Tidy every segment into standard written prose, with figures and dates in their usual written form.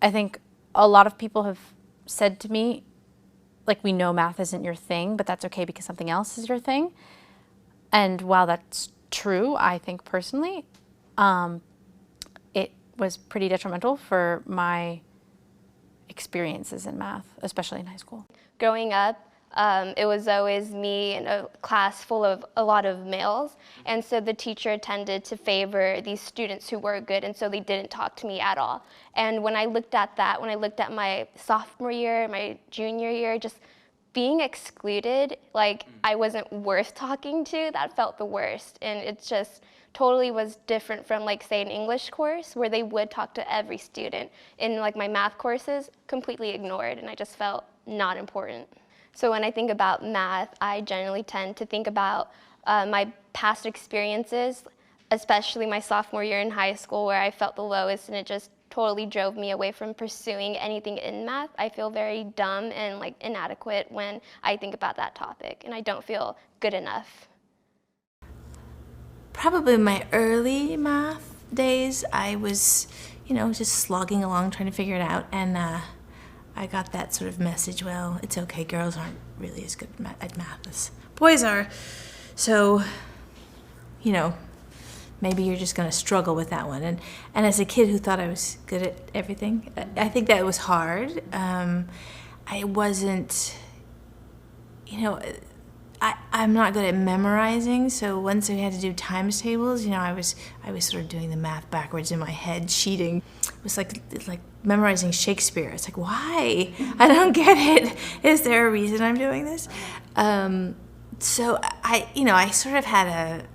I think a lot of people have said to me, like, we know math isn't your thing, but that's okay because something else is your thing. And while that's true, I think personally, it was pretty detrimental for my experiences in math, especially in high school. Growing up, it was always me in a class full of a lot of males, and so the teacher tended to favor these students who were good, and so they didn't talk to me at all. And when I looked at that, when I looked at my sophomore year, my junior year, just being excluded, like I wasn't worth talking to, that felt the worst. And it just totally was different from, like, say, an English course where they would talk to every student. In like my math courses, completely ignored, and I just felt not important. So when I think about math, I generally tend to think about my past experiences, especially my sophomore year in high school where I felt the lowest, and it just totally drove me away from pursuing anything in math. I feel very dumb and like inadequate when I think about that topic, and I don't feel good enough. Probably in my early math days, I was, just slogging along trying to figure it out, and I got that sort of message, well, it's okay, girls aren't really as good at math as boys are, so, maybe you're just going to struggle with that one. And as a kid who thought I was good at everything, I think that was hard. I wasn't, I'm not good at memorizing, so once I had to do times tables, I was sort of doing the math backwards in my head, cheating. It was like memorizing Shakespeare. It's like, why? I don't get it. Is there a reason I'm doing this? So I sort of had a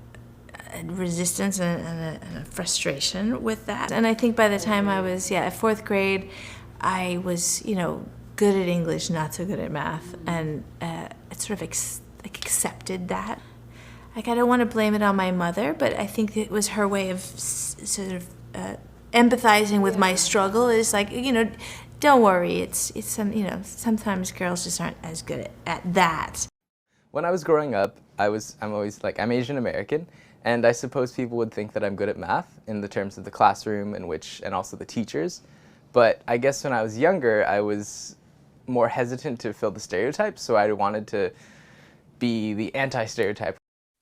resistance and a frustration with that. And I think by the time I was, at fourth grade, I was, good at English, not so good at math, and it sort of accepted that. Like, I don't want to blame it on my mother, but I think it was her way of sort of empathizing with my struggle. Is like, don't worry, it's sometimes girls just aren't as good at that. When I was growing up, I'm always like, I'm Asian American, and I suppose people would think that I'm good at math in the terms of the classroom and also the teachers. But I guess when I was younger, I was more hesitant to fill the stereotypes, so I wanted to be the anti-stereotype